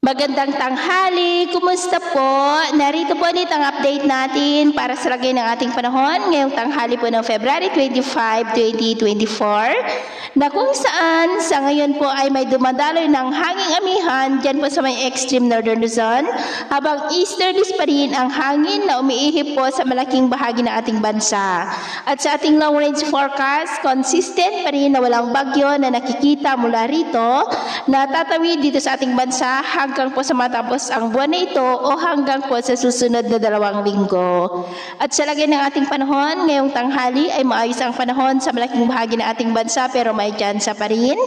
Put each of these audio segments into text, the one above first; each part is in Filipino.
Magandang tanghali, kumusta po? Narito po ulit ang update natin para sa lagay ng ating panahon ngayong tanghali po ng February 25, 2024 na kung saan sa ngayon po ay may dumadaloy ng hanging amihan dyan po sa may extreme northern Luzon habang easterlies pa rin ang hangin na umiihip po sa malaking bahagi ng ating bansa. At sa ating long range forecast, consistent pa rin na walang bagyo na nakikita mula rito na tatawid dito sa ating bansa hanggang po sa matapos ang buwan na ito o hanggang po sa susunod na 2 linggo. At sa lagay ng ating panahon, ngayong tanghali ay maayos ang panahon sa malaking bahagi ng ating bansa pero may tsansa pa rin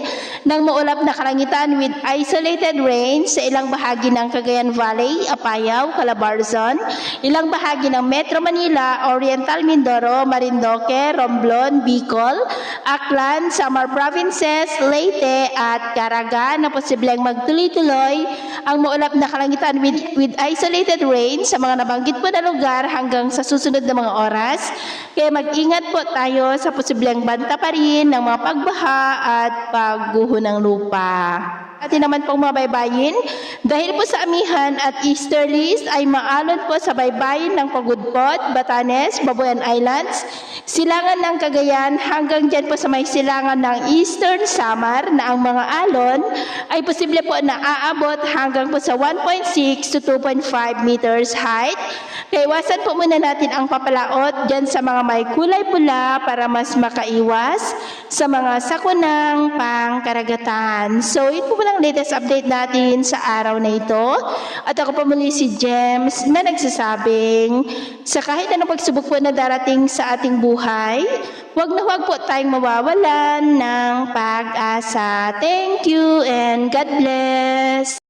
ng maulap na kalangitan with isolated rain sa ilang bahagi ng Cagayan Valley, Apayao, Calabarzon, ilang bahagi ng Metro Manila, Oriental Mindoro, Marinduque, Romblon, Bicol, Aklan, Samar Provinces, Leyte at Caraga na posibleng magtuloy-tuloy ang maulap na kalangitan with isolated rain sa mga nabanggit po na lugar hanggang sa susunod na mga oras. Kaya mag-ingat po tayo sa posibleng banta pa rin ng mga pagbaha at pagguho ng lupa. Atin naman pong mga baybayin, dahil po sa amihan at easterlies ay maalon po sa baybayin ng Pagudpod, Batanes, Babuyan Islands, silangan ng Cagayan hanggang dyan po sa may silangan ng Eastern Samar na ang mga alon ay posible po na aabot hanggang po sa 1.6 to 2.5 meters height. Kaya iwasan po muna natin ang papalaot dyan sa mga may kulay pula para mas makaiwas sa mga sakunang pangkaragatan. So, ito po ang latest update natin sa araw na ito. At ako po muli si James na nagsasabing sa kahit anong pagsubok po na darating sa ating buhay, huwag po tayong mawawalan ng pag-asa. Thank you and God bless.